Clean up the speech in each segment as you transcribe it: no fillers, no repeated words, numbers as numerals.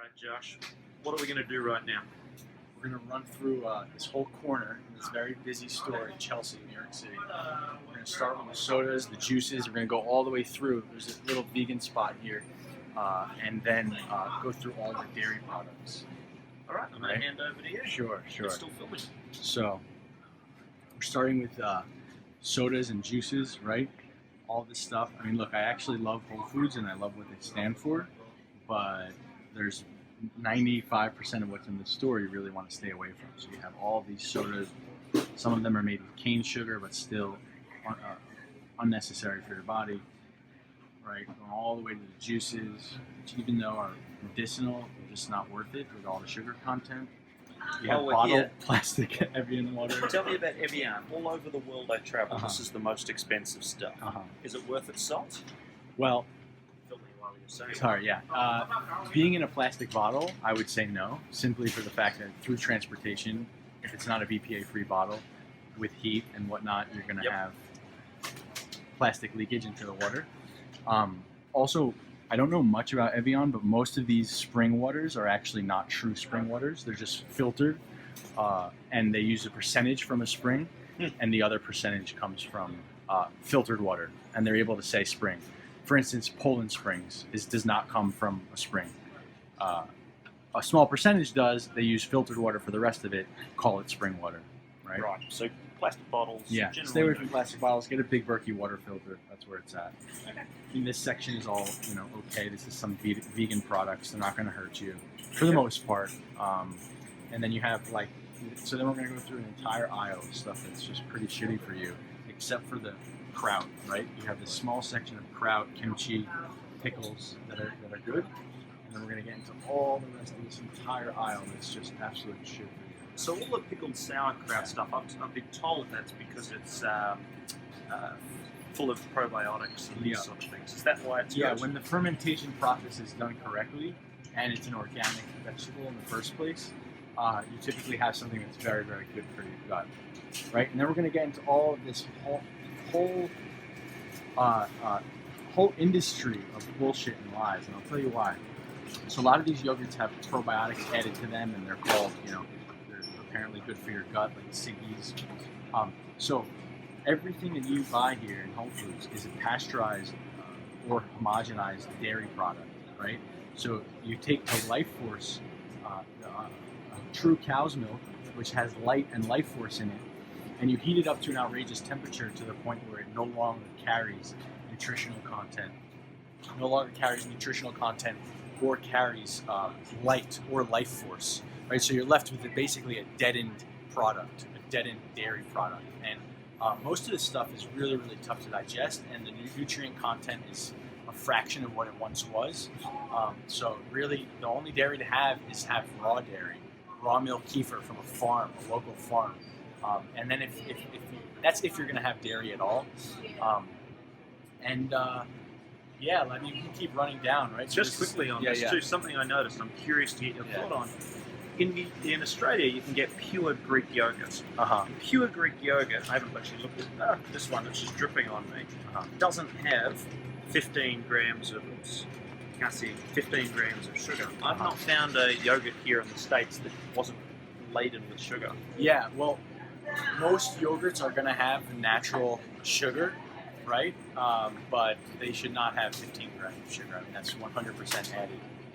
right, Josh, what are we going to do right now? We're going to run through this whole corner in this very busy store in Chelsea, New York City. We're going to start with the sodas, the juices. We're going to go all the way through. There's a little vegan spot here, and then go through all the dairy products. All right, I'm going to hand over to you. Sure. It's still filming. So we're starting with sodas and juices, right? All this stuff. I mean, look, I actually love Whole Foods and I love what they stand for, but there's 95% of what's in the store you really want to stay away from. So you have all these sodas. Some of them are made with cane sugar, but still unnecessary for your body, right? Going all the way to the juices, which even though are medicinal, they're just not worth it with all the sugar content. You have bottled plastic Evian water. Tell me about Evian. All over the world I travel, this is the most expensive stuff. Is it worth its salt? Well, sorry, being in a plastic bottle, I would say no, simply for the fact that through transportation, if it's not a BPA-free bottle, with heat and whatnot, you're going to have plastic leakage into the water. Also, I don't know much about Evian, but most of these spring waters are actually not true spring waters. They're just filtered, and they use a percentage from a spring, and the other percentage comes from filtered water, and they're able to say spring. For instance, Poland Springs does not come from a spring. A small percentage does. They use filtered water for the rest of it, call it spring water, right? Right, so plastic bottles. Yeah, stay away from plastic bottles. Get a big Berkey water filter. That's where it's at. Okay. And this section is all, okay. This is some vegan products. They're not going to hurt you for the most part. And then you have so then we're going to go through an entire aisle of stuff that's just pretty shitty for you, except for the kraut, right? You have this small section of kraut, kimchi, pickles that are good. And then we're going to get into all the rest of this entire aisle that's just absolute shit for you. So all the pickled sauerkraut stuff, I've been told that's because it's full of probiotics and these sort of things. Is that why it's good? When the fermentation process is done correctly and it's an organic vegetable in the first place, you typically have something that's very, very good for your gut, right? And then we're going to get into all of this whole industry of bullshit and lies, and I'll tell you why. So a lot of these yogurts have probiotics added to them, and they're called, they're apparently good for your gut, like Siggi's. So everything that you buy here in Whole Foods is a pasteurized or homogenized dairy product, right? So you take the Life Force, true cow's milk, which has light and life force in it, and you heat it up to an outrageous temperature to the point where it no longer carries nutritional content, or carries light or life force, right? So you're left with basically a deadened product, a deadened dairy product. And most of this stuff is really, really tough to digest, and the nutrient content is a fraction of what it once was. So really, the only dairy to have is have raw dairy, raw milk kefir from a farm, a local farm. And then if you're going to have dairy at all. I mean, we can keep running down, right? So just quickly on this too, something I noticed, I'm curious to get your thought on. In Australia, you can get pure Greek yogurt. Pure Greek yogurt, I haven't actually looked at this one, it's just dripping on me. Doesn't have 15 grams of 15 grams of sugar. I've not found a yogurt here in the States that wasn't laden with sugar. Yeah, well, most yogurts are going to have natural sugar, right? But they should not have 15 grams of sugar. I mean, that's 100%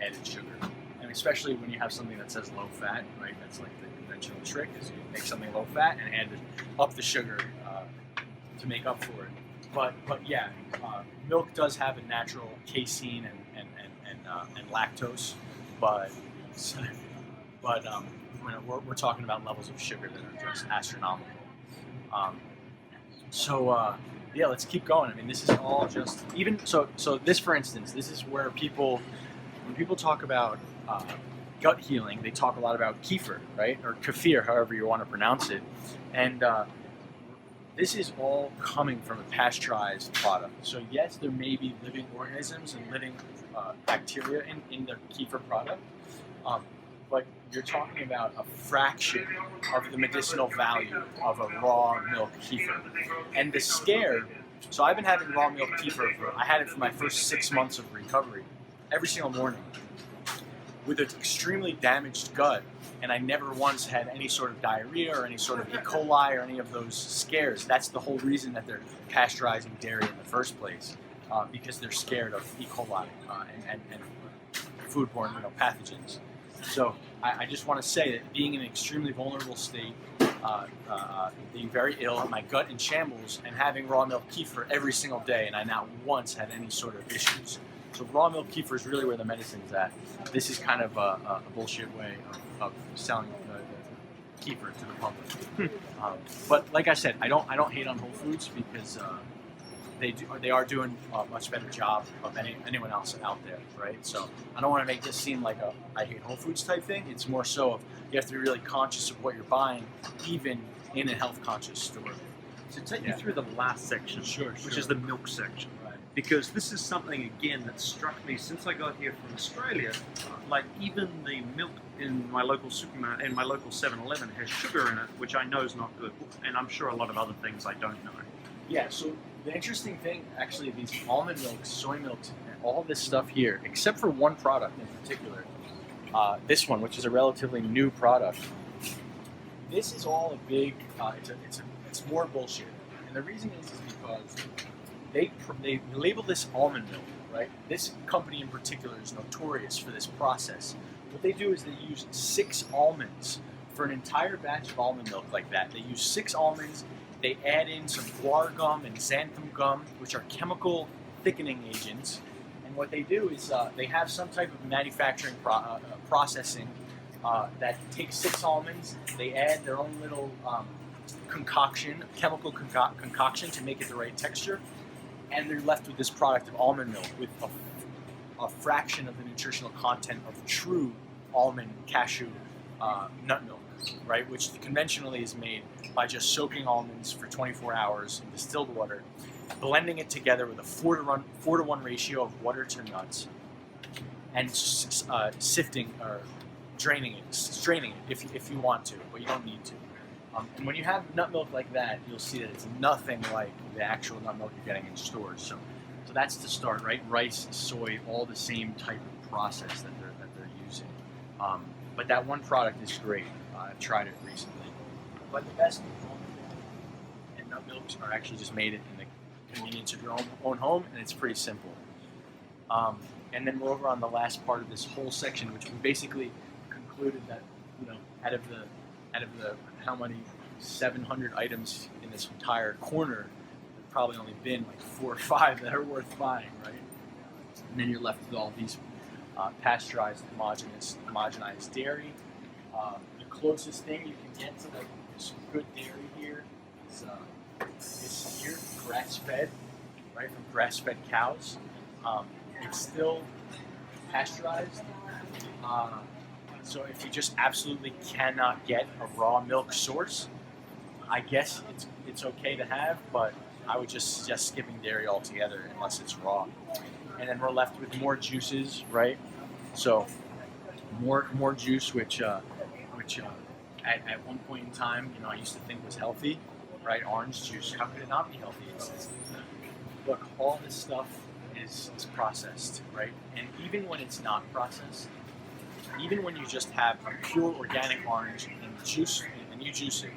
added sugar. And especially when you have something that says low fat, right? That's like the conventional trick, is you make something low fat and add up the sugar to make up for it. But milk does have a natural casein and lactose, but we're talking about levels of sugar that are just astronomical. Let's keep going. I mean, this is all just so this, for instance, this is where when people talk about gut healing, they talk a lot about kefir, right? Or kefir, however you want to pronounce it. And this is all coming from a pasteurized product. So yes, there may be living organisms and living bacteria in the kefir product, but you're talking about a fraction of the medicinal value of a raw milk kefir. And the scare, so I've been having raw milk kefir I had it for my first 6 months of recovery, every single morning. with an extremely damaged gut, and I never once had any sort of diarrhea or any sort of E. coli or any of those scares. That's the whole reason that they're pasteurizing dairy in the first place, because they're scared of E. coli and foodborne pathogens. So I just want to say that being in an extremely vulnerable state, being very ill, my gut in shambles, and having raw milk kefir every single day, and I not once had any sort of issues. So raw milk kefir is really where the medicine's at. This is kind of a bullshit way of selling the kefir to the public. But like I said, I don't hate on Whole Foods because they are doing a much better job of anyone else out there, right? So I don't want to make this seem like a I hate Whole Foods type thing. It's more so of you have to be really conscious of what you're buying, even in a health conscious store. So take me through the last section, which is the milk section. Right. Because this is something, again, that struck me since I got here from Australia. Like, even the milk in my local supermarket, in my local 7-Eleven, has sugar in it, which I know is not good. And I'm sure a lot of other things I don't know. Yeah, so the interesting thing, actually, these almond milks, soy milks, and all this stuff here, except for one product in particular, this one, which is a relatively new product, this is all a big, it's more bullshit. And the reason is because they label this almond milk, right? This company in particular is notorious for this process. What they do is they use 6 almonds for an entire batch of almond milk like that. They use 6 almonds, they add in some guar gum and xanthan gum, which are chemical thickening agents. And what they do is they have some type of manufacturing processing that takes 6 almonds, they add their own little concoction, chemical concoction to make it the right texture, and they're left with this product of almond milk with a fraction of the nutritional content of true almond cashew nut milk, right? Which conventionally is made by just soaking almonds for 24 hours in distilled water, blending it together with a 4-to-1 ratio of water to nuts, and sifting or straining it if you want to, but you don't need to. And when you have nut milk like that, you'll see that it's nothing like the actual nut milk you're getting in stores. So that's the start, right? Rice, soy, all the same type of process that they're using. But that one product is great. I've tried it recently. But the best and nut milks are actually just made in the convenience of your own home, and it's pretty simple. And then we're over on the last part of this whole section, which we basically concluded that out of the how many 700 items in this entire corner, there's probably only been like 4 or 5 that are worth buying, right? And then you're left with all these pasteurized, homogenized dairy. The closest thing you can get to like some good dairy here is here, grass-fed, right, from grass-fed cows. It's still pasteurized. So if you just absolutely cannot get a raw milk source, I guess it's okay to have, but I would just suggest skipping dairy altogether unless it's raw. And then we're left with more juices, right? So more juice, which at one point in time, I used to think was healthy, right? Orange juice, how could it not be healthy? Look, all this stuff is processed, right? And even when it's not processed, even when you just have a pure organic orange and you juice it,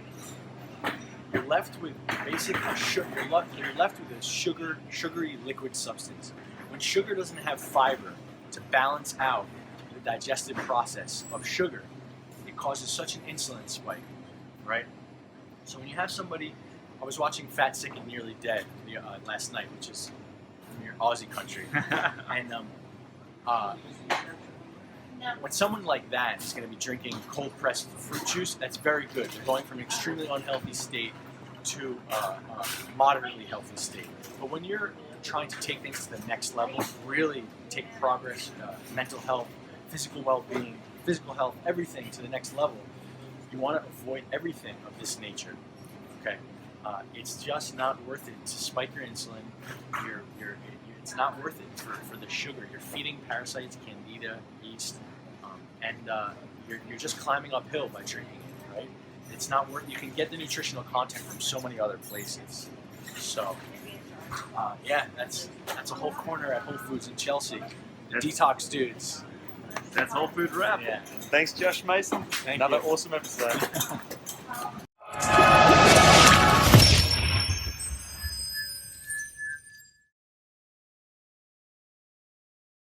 you're left with basically sugar. You're left with a sugary liquid substance. When sugar doesn't have fiber to balance out the digestive process of sugar, it causes such an insulin spike, right? So when you have somebody, I was watching Fat, Sick, and Nearly Dead last night, which is near Aussie country, and when someone like that is going to be drinking cold-pressed fruit juice, that's very good. They're going from an extremely unhealthy state to a moderately healthy state. But when you're trying to take things to the next level, really take progress, mental health, physical well-being, physical health, everything to the next level, you want to avoid everything of this nature. Okay, it's just not worth it to spike your insulin. It's not worth it for the sugar. You're feeding parasites, candida, yeast, and you're just climbing uphill by drinking it, right? It's not worth. You can get the nutritional content from so many other places. So, that's a whole corner at Whole Foods in Chelsea. The Detox Dudes. That's Whole Food Wrap. Yeah. Thanks, Josh Mason. Thank Another you. awesome episode.